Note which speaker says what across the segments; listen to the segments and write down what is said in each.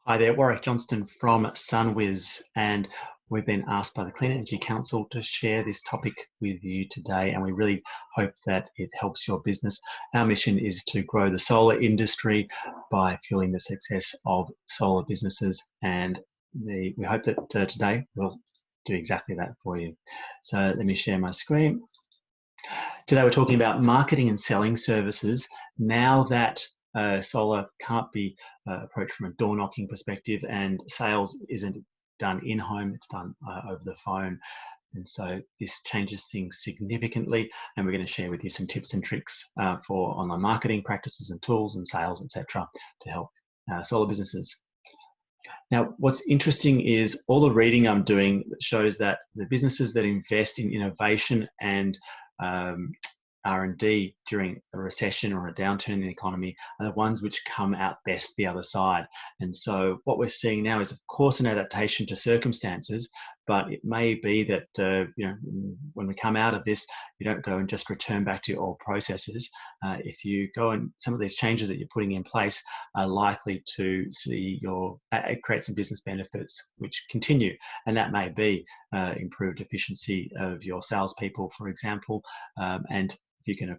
Speaker 1: Hi there, Warwick Johnston from SunWiz, and we've been asked by the Clean Energy Council to share this topic with you today, and we really hope that it helps your business. Our mission is to grow the solar industry by fueling the success of solar businesses, and we hope that today we'll do exactly that for you. So let me share my screen. Today we're talking about marketing and selling services. Now that solar can't be approached from a door knocking perspective, and sales isn't done in home, it's done over the phone. And so this changes things significantly, and we're going to share with you some tips and tricks for online marketing practices and tools and sales, etc., to help solar businesses. Now, what's interesting is all the reading I'm doing shows that the businesses that invest in innovation and R&D during a recession or a downturn in the economy are the ones which come out best the other side. And so what we're seeing now is, of course, an adaptation to circumstances, but it may be that when we come out of this, you don't go and just return back to your old processes. If you go and some of these changes that you're putting in place are likely to see create some business benefits which continue, and that may be improved efficiency of your salespeople, for example, and if you can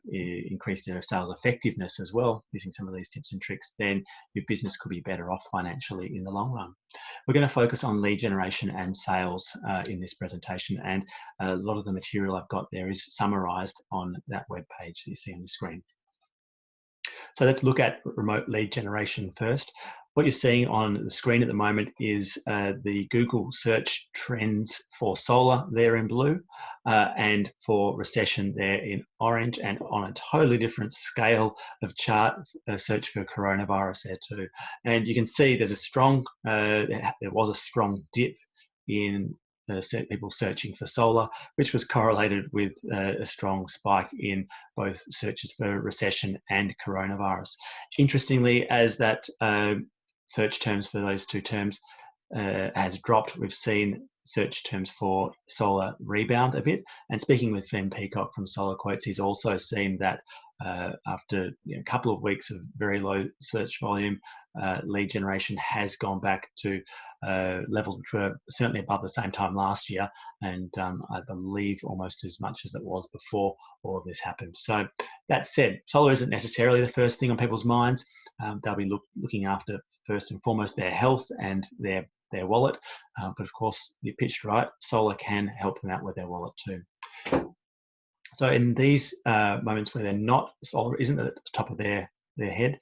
Speaker 1: increase their sales effectiveness as well, using some of these tips and tricks, then your business could be better off financially in the long run. We're going to focus on lead generation and sales in this presentation, and a lot of the material I've got there is summarized on that web page that you see on the screen. So let's look at remote lead generation first. What you're seeing on the screen at the moment is the Google search trends for solar there in blue, and for recession there in orange, and on a totally different scale of chart, search for coronavirus there too. And you can see there's a strong, there was a strong dip in people searching for solar, which was correlated with a strong spike in both searches for recession and coronavirus. Interestingly, as that search terms for those two terms has dropped, we've seen search terms for solar rebound a bit. And speaking with Ben Peacock from Solar Quotes, he's also seen that after a couple of weeks of very low search volume, lead generation has gone back to levels which were certainly above the same time last year, and I believe almost as much as it was before all of this happened. So that said, solar isn't necessarily the first thing on people's minds. They'll be looking after first and foremost their health and their wallet, but of course, you pitched right, solar can help them out with their wallet too. So in these moments where solar isn't at the top of their head,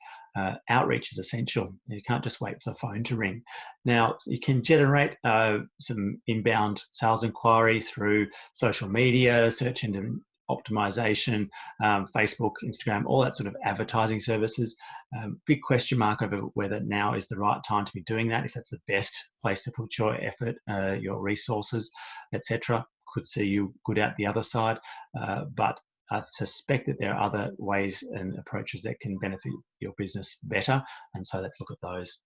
Speaker 1: outreach is essential. You can't just wait for the phone to ring. Now, you can generate some inbound sales inquiry through social media, search engine optimization, Facebook, Instagram, all that sort of advertising services. Big question mark over whether now is the right time to be doing that, if that's the best place to put your effort, your resources, etc. Could see you good out the other side, but I suspect that there are other ways and approaches that can benefit your business better, and so let's look at those.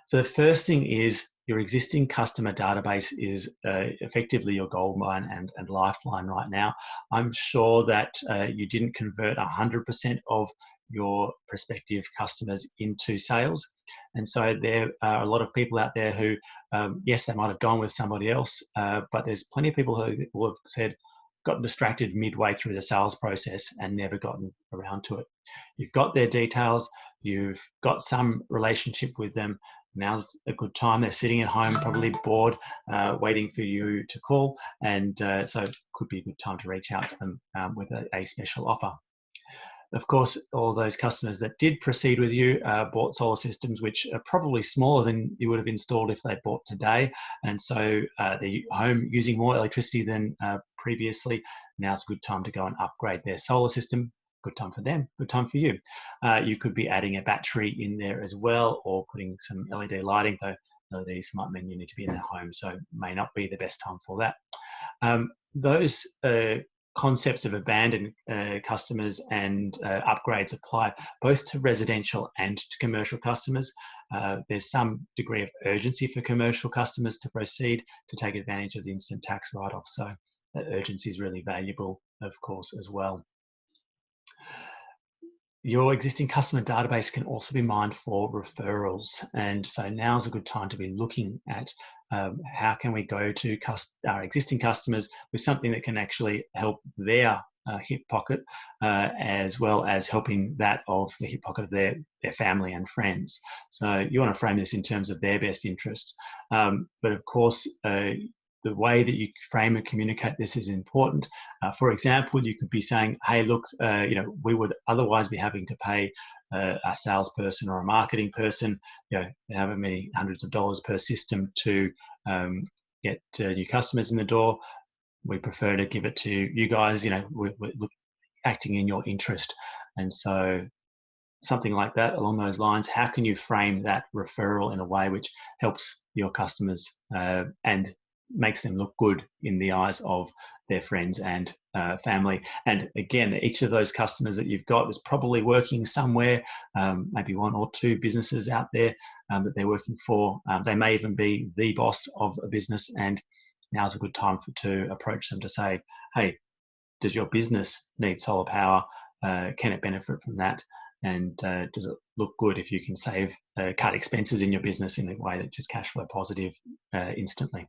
Speaker 1: So the first thing is your existing customer database is effectively your gold mine and lifeline right now. I'm sure that you didn't convert 100% of your prospective customers into sales, and so there are a lot of people out there who, yes, they might have gone with somebody else, but there's plenty of people who will have said, got distracted midway through the sales process and never gotten around to it. You've got their details, you've got some relationship with them. Now's a good time. They're sitting at home, probably bored, waiting for you to call, and so it could be a good time to reach out to them with a special offer. Of course, all those customers that did proceed with you bought solar systems which are probably smaller than you would have installed if they bought today, and so the home using more electricity than previously. Now's a good time to go and upgrade their solar system. Good time for them, good time for you. You could be adding a battery in there as well, or putting some LED lighting, though LEDs might mean you need to be in their home, so may not be the best time for that. Those concepts of abandoned customers and upgrades apply both to residential and to commercial customers. There's some degree of urgency for commercial customers to proceed to take advantage of the instant tax write-off, so that urgency is really valuable, of course, as well. Your existing customer database can also be mined for referrals. And so now's a good time to be looking at how can we go to our existing customers with something that can actually help their hip pocket, as well as helping that of the hip pocket of their family and friends. So you want to frame this in terms of their best interests. But of course, the way that you frame and communicate this is important. For example, you could be saying, hey, look, we would otherwise be having to pay a salesperson or a marketing person, however many hundreds of dollars per system to get new customers in the door. We prefer to give it to you guys, we're acting in your interest. And so something like that along those lines, how can you frame that referral in a way which helps your customers and makes them look good in the eyes of their friends and family? And again, each of those customers that you've got is probably working somewhere, maybe one or two businesses out there that they're working for. They may even be the boss of a business, and now's a good time to approach them to say, hey, does your business need solar power? Can it benefit from that? And does it look good if you can cut expenses in your business in a way that just cash flow positive instantly?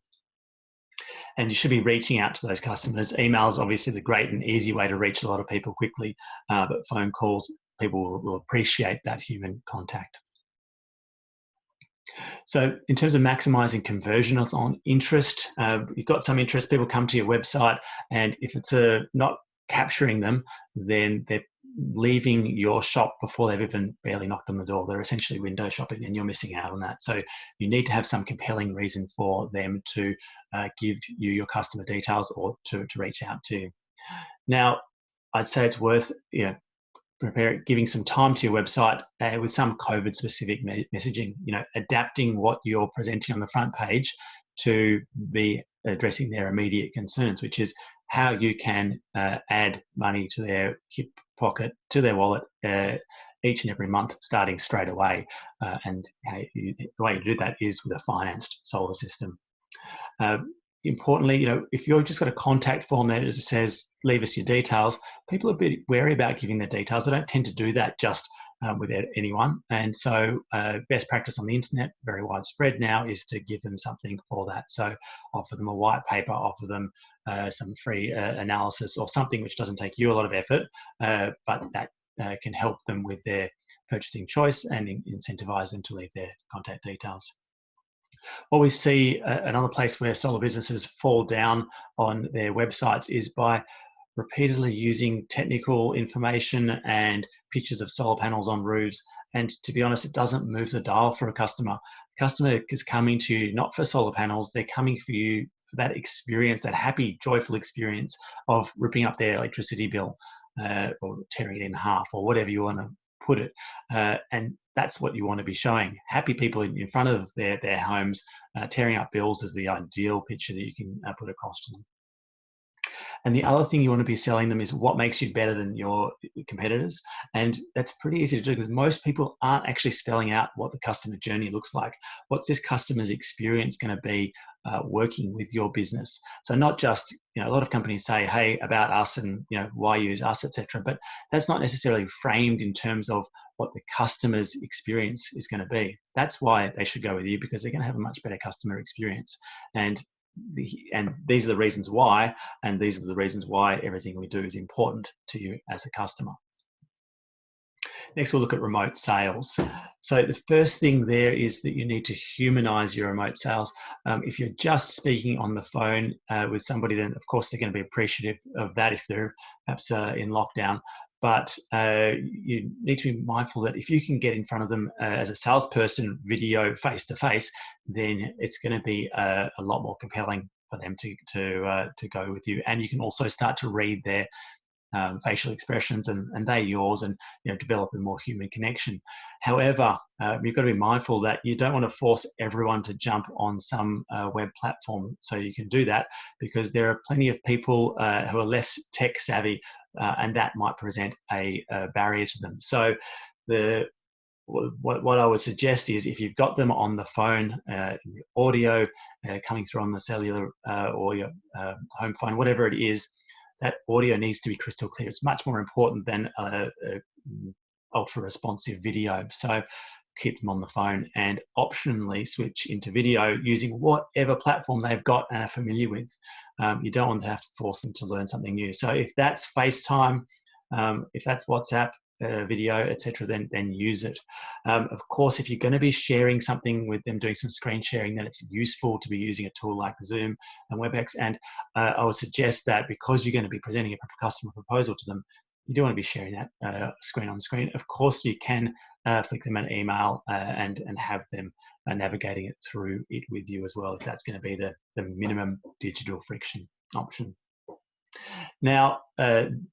Speaker 1: And you should be reaching out to those customers. Email's obviously the great and easy way to reach a lot of people quickly, but phone calls, people will appreciate that human contact. So in terms of maximising conversion, it's on interest. You've got some interest, people come to your website, and if it's not capturing them, then they're leaving your shop before they've even barely knocked on the door. They're essentially window shopping, and you're missing out on that. So you need to have some compelling reason for them to give you your customer details or to reach out to you. Now, I'd say it's worth giving some time to your website with some COVID-specific messaging, adapting what you're presenting on the front page to be addressing their immediate concerns, which is how you can add money to their hip pocket, to their wallet each and every month, starting straight away. And the way you do that is with a financed solar system. Importantly, if you've just got a contact form that says, leave us your details, people are a bit wary about giving their details. They don't tend to do that just with anyone. And so best practice on the internet, very widespread now, is to give them something for that. So offer them a white paper, offer them some free analysis or something which doesn't take you a lot of effort, but that can help them with their purchasing choice and incentivize them to leave their contact details. What we see another place where solar businesses fall down on their websites is by repeatedly using technical information and pictures of solar panels on roofs. And to be honest, it doesn't move the dial for a customer. A customer is coming to you not for solar panels, they're coming for you for that experience, that happy, joyful experience of ripping up their electricity bill or tearing it in half or whatever you want to put it. And that's what you want to be showing. Happy people in front of their homes, tearing up bills is the ideal picture that you can put across to them. And the other thing you want to be selling them is what makes you better than your competitors. And that's pretty easy to do because most people aren't actually spelling out what the customer journey looks like. What's this customer's experience going to be working with your business? So not just, a lot of companies say, hey, about us and, why use us, etc. But that's not necessarily framed in terms of what the customer's experience is going to be. That's why they should go with you, because they're going to have a much better customer experience. And these are the reasons why, and these are the reasons why everything we do is important to you as a customer. Next, we'll look at remote sales. So the first thing there is that you need to humanize your remote sales. If you're just speaking on the phone with somebody, then of course they're going to be appreciative of that if they're perhaps in lockdown. But you need to be mindful that if you can get in front of them as a salesperson, video face-to-face, then it's going to be a lot more compelling for them to go with you. And you can also start to read their facial expressions and they're yours, and develop a more human connection. However, you've got to be mindful that you don't want to force everyone to jump on some web platform. So you can do that because there are plenty of people who are less tech savvy, and that might present a barrier to them. So what I would suggest is, if you've got them on the phone, the audio coming through on the cellular or your home phone, whatever it is, that audio needs to be crystal clear. It's much more important than ultra responsive video. So keep them on the phone and optionally switch into video using whatever platform they've got and are familiar with. You don't want to have to force them to learn something new. So if that's FaceTime, if that's WhatsApp, video, etc., then use it. Of course, if you're going to be sharing something with them, doing some screen sharing, then it's useful to be using a tool like Zoom and WebEx. And I would suggest that because you're going to be presenting a customer proposal to them, you don't want to be sharing that screen on screen. Of course, you can flick them an email and have them navigating it through it with you as well, if that's going to be the minimum digital friction option. Now,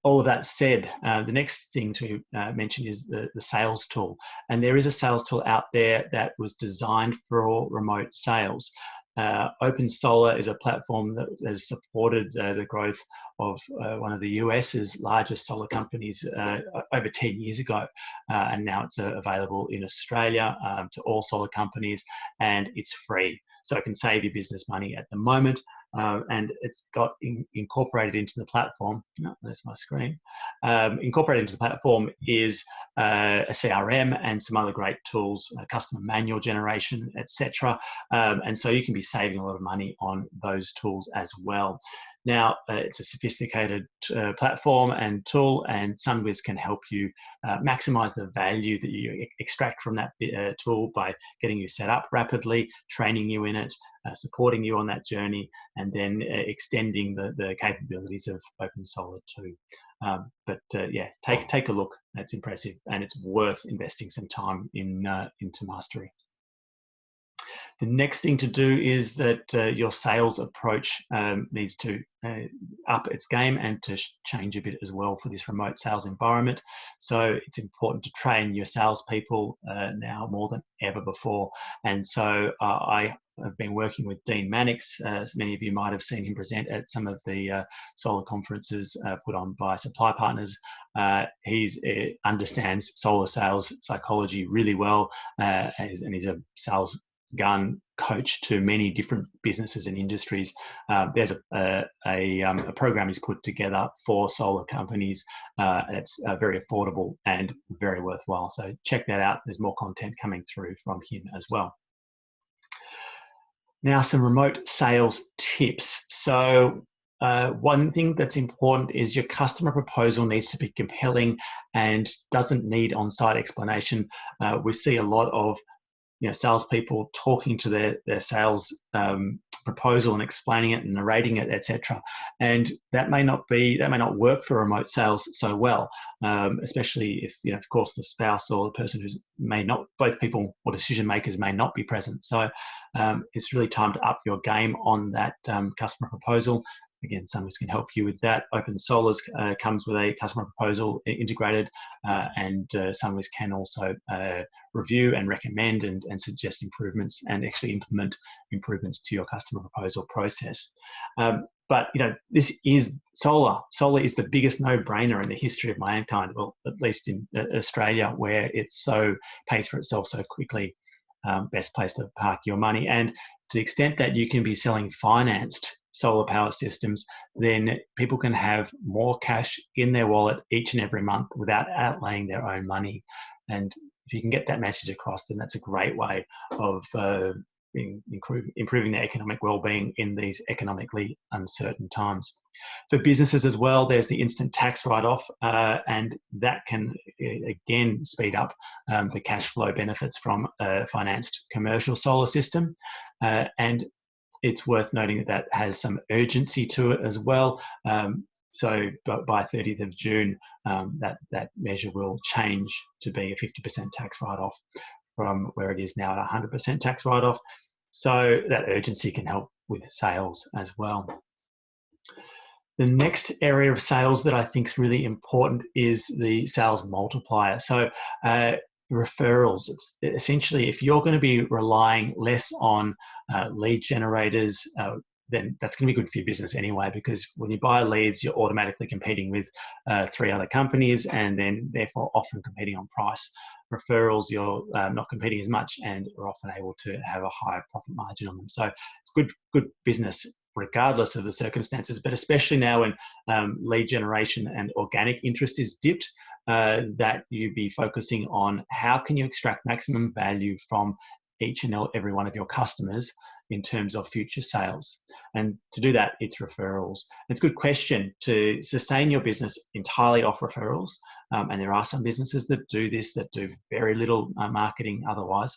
Speaker 1: all of that said, the next thing to mention is the sales tool. And there is a sales tool out there that was designed for remote sales. Open Solar is a platform that has supported the growth of one of the US's largest solar companies over 10 years ago. And now it's available in Australia to all solar companies, and it's free. So it can save your business money at the moment. And it's got incorporated into the platform. No, there's my screen. Incorporated into the platform is a CRM and some other great tools, customer manual generation, etc. And so you can be saving a lot of money on those tools as well. Now, it's a sophisticated platform and tool, and SunWiz can help you maximize the value that you extract from that tool by getting you set up rapidly, training you in it, supporting you on that journey, and then extending the capabilities of Open Solar too. Yeah, take a look. That's impressive, and it's worth investing some time into mastery. The next thing to do is that your sales approach needs to up its game and to change a bit as well for this remote sales environment. So it's important to train your salespeople now more than ever before. And so I have been working with Dean Mannix. As many of you might have seen him present at some of the solar conferences put on by supply partners. He understands solar sales psychology really well, and he's a sales gun coach to many different businesses and industries. There's a program he's put together for solar companies that's very affordable and very worthwhile. So check that out. There's more content coming through from him as well. Now, some remote sales tips. So one thing that's important is your customer proposal needs to be compelling and doesn't need on-site explanation. We see a lot of salespeople talking to their sales proposal and explaining it and narrating it, etc. And that may not work for remote sales so well, especially if of course the spouse or the person who's both people or decision makers may not be present. So it's really time to up your game on that customer proposal. Again, SunWiz can help you with that. Open Solar comes with a customer proposal integrated, and SunWiz can also review and recommend and suggest improvements and actually implement improvements to your customer proposal process. But this is solar. Solar is the biggest no-brainer in the history of mankind, well, at least in Australia, where it's so pays for itself so quickly. Best place to park your money. And to the extent that you can be selling financed solar power systems, then people can have more cash in their wallet each and every month without outlaying their own money. And if you can get that message across, then that's a great way of improving their economic well-being in these economically uncertain times. For businesses as well, there's the instant tax write-off, and that can again speed up the cash flow benefits from a financed commercial solar system. And it's worth noting that has some urgency to it as well. So by 30th of June, that measure will change to be a 50% tax write-off from where it is now at 100% tax write-off. So that urgency can help with sales as well. The next area of sales that I think is really important is the sales multiplier. So referrals. It's essentially, if you're going to be relying less on lead generators, then that's going to be good for your business anyway, because when you buy leads, you're automatically competing with 3 other companies and then therefore often competing on price. Referrals, you're not competing as much and are often able to have a higher profit margin on them. So it's good business regardless of the circumstances, but especially now when lead generation and organic interest is dipped, that you be focusing on how can you extract maximum value from each and every one of your customers in terms of future sales. And to do that, it's referrals. It's a good question to sustain your business entirely off referrals. And there are some businesses that do this, that do very little marketing otherwise.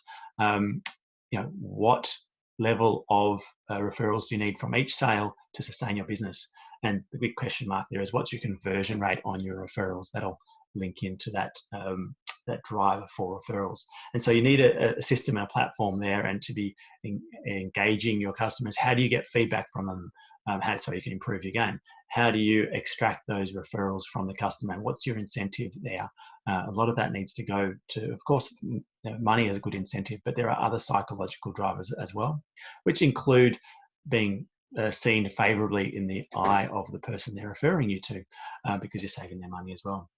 Speaker 1: What level of referrals do you need from each sale to sustain your business? And the big question mark there is, what's your conversion rate on your referrals? That'll link into that that driver for referrals. And so you need a system and a platform there, and to be engaging your customers. How do you get feedback from them? So you can improve your game. How do you extract those referrals from the customer, and what's your incentive there? A lot of that needs to go to, of course, money is a good incentive, but there are other psychological drivers as well, which include being seen favorably in the eye of the person they're referring you to, because you're saving their money as well.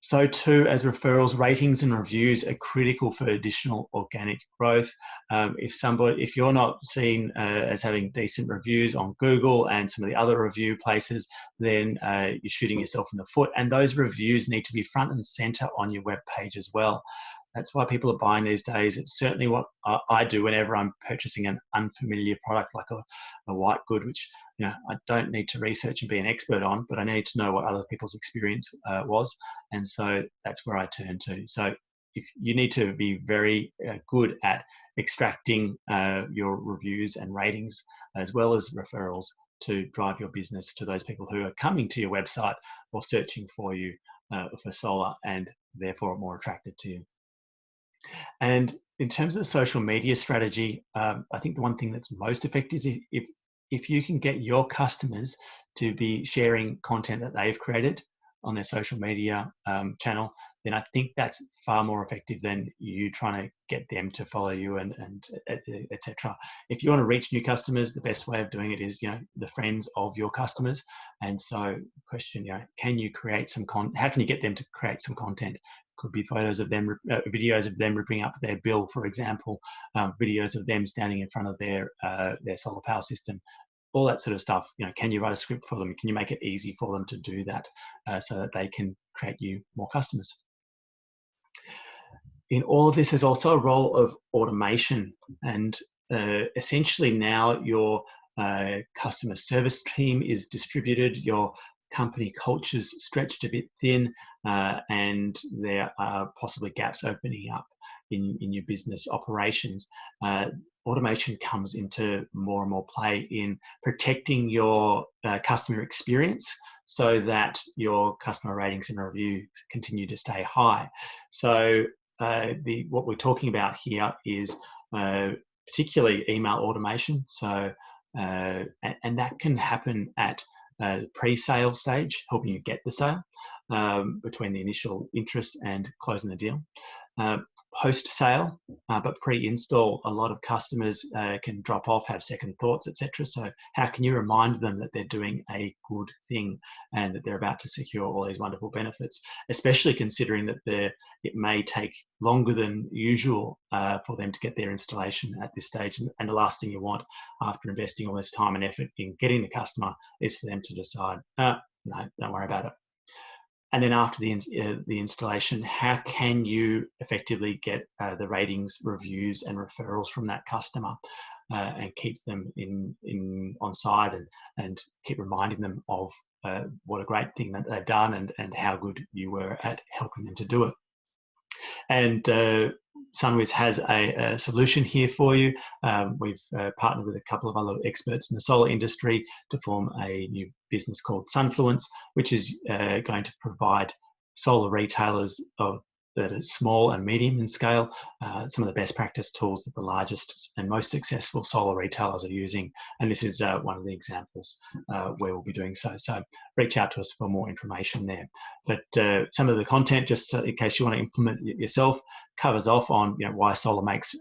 Speaker 1: So too, as referrals, ratings and reviews are critical for additional organic growth. If you're not seen as having decent reviews on Google and some of the other review places, then you're shooting yourself in the foot. And those reviews need to be front and center on your web page as well. That's why people are buying these days. It's certainly what I do whenever I'm purchasing an unfamiliar product like a white good, which I don't need to research and be an expert on, but I need to know what other people's experience was. And so that's where I turn to. So if you need to be very good at extracting your reviews and ratings, as well as referrals, to drive your business to those people who are coming to your website or searching for you for solar, and therefore are more attracted to you. And in terms of the social media strategy, I think the one thing that's most effective is if you can get your customers to be sharing content that they've created on their social media channel, then I think that's far more effective than you trying to get them to follow you and etc. If you want to reach new customers, the best way of doing it is the friends of your customers. And so, question, can you create some how can you get them to create some content? Could be photos of them, videos of them ripping up their bill, for example, videos of them standing in front of their solar power system, all that sort of stuff. Can you write a script for them? Can you make it easy for them to do that so that they can create you more customers? In all of this, there's also a role of automation, and essentially now your customer service team is distributed, your company culture's stretched a bit thin, and there are possibly gaps opening up in your business operations. Automation comes into more and more play in protecting your customer experience so that your customer ratings and reviews continue to stay high. So what we're talking about here is particularly email automation. So and that can happen at pre-sale stage, helping you get the sale between the initial interest and closing the deal. Post-sale, but pre-install, a lot of customers can drop off, have second thoughts, etc. So how can you remind them that they're doing a good thing and that they're about to secure all these wonderful benefits, especially considering that it may take longer than usual for them to get their installation at this stage. And the last thing you want after investing all this time and effort in getting the customer is for them to decide, no, don't worry about it. And then after the installation, how can you effectively get the ratings, reviews, and referrals from that customer and keep them on side and keep reminding them of what a great thing that they've done and how good you were at helping them to do it. And SunWiz has a solution here for you. We've partnered with a couple of other experts in the solar industry to form a new business called SunFluence, which is going to provide solar retailers that are small and medium in scale some of the best practice tools that the largest and most successful solar retailers are using. And this is one of the examples where we'll be doing so. So reach out to us for more information there. But some of the content, just in case you want to implement it yourself, covers off on why solar makes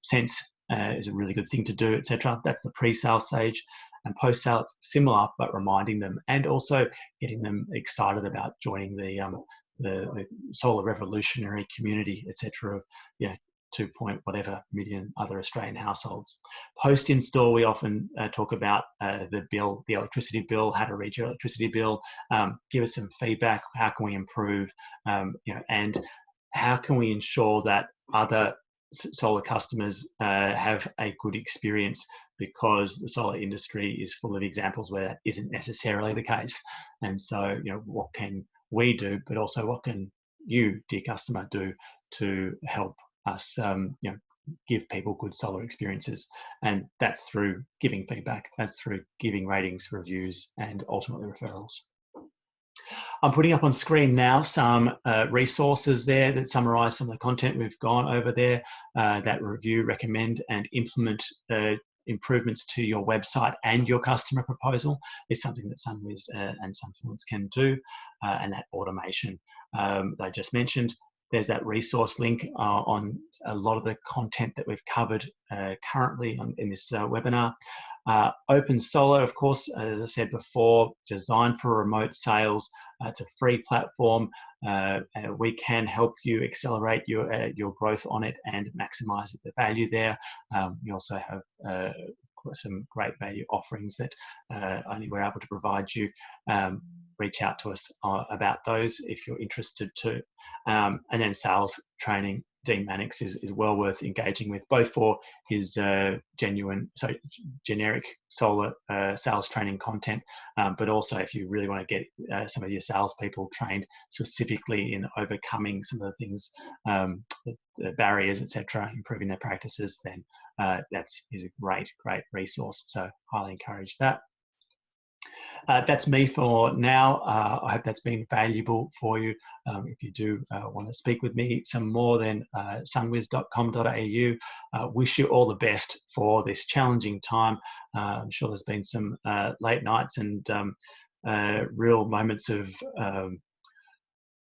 Speaker 1: sense, is a really good thing to do, etc. That's the pre-sale stage. And post-sale, it's similar, but reminding them and also getting them excited about joining the solar revolutionary community, etc. 2.whatever million other Australian households. Post-install, we often talk about the bill, the electricity bill, how to read your electricity bill, give us some feedback, how can we improve, and how can we ensure that other solar customers have a good experience, because the solar industry is full of examples where that isn't necessarily the case. And so, what can we do, but also what can you, dear customer, do to help us, give people good solar experiences? And that's through giving feedback, that's through giving ratings, reviews, and ultimately referrals. I'm putting up on screen now some resources there that summarise some of the content we've gone over there, that review, recommend, and implement improvements to your website and your customer proposal is something that SunWiz and SunFluence can do, and that automation that I just mentioned. There's that resource link on a lot of the content that we've covered currently in this webinar. Open Solar, of course, as I said before, designed for remote sales. It's a free platform. We can help you accelerate your growth on it and maximise the value there. We also have some great value offerings that only we're able to provide you. Reach out to us about those if you're interested too. And then sales training. Dean Mannix is well worth engaging with, both for his generic solar sales training content, but also if you really want to get some of your salespeople trained specifically in overcoming some of the things, the barriers, etc., improving their practices, then is a great resource. So highly encourage that. That's me for now. I hope that's been valuable for you. If you do want to speak with me some more, then sunwiz.com.au. Wish you all the best for this challenging time. I'm sure there's been some late nights and real moments of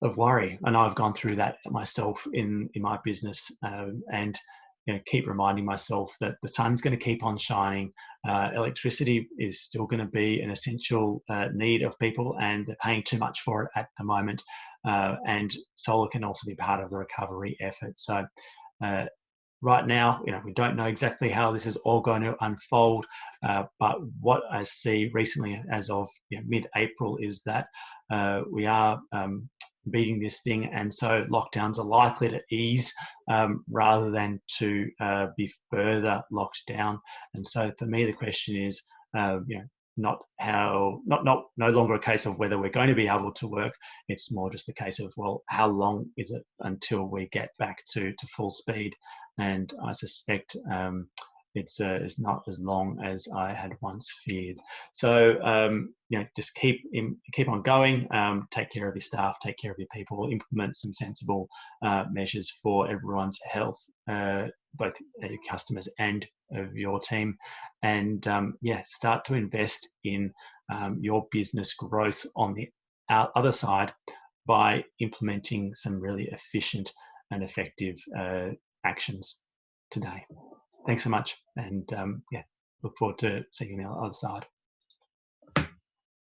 Speaker 1: worry, and I've gone through that myself in my business, and keep reminding myself that the sun's going to keep on shining. Electricity is still going to be an essential need of people, and they're paying too much for it at the moment. And solar can also be part of the recovery effort. So right now, we don't know exactly how this is all going to unfold, but what I see recently as of mid-April is that we are beating this thing, and so lockdowns are likely to ease rather than to be further locked down. And so for me, the question is, no longer a case of whether we're going to be able to work. It's more just a case of, well, how long is it until we get back to full speed? And I suspect it's not as long as I had once feared. So just keep on going. Take care of your staff, take care of your people, implement some sensible measures for everyone's health, both your customers and of your team, and start to invest in your business growth on the other side by implementing some really efficient and effective actions today. Thanks so much, and look forward to seeing you on the other side.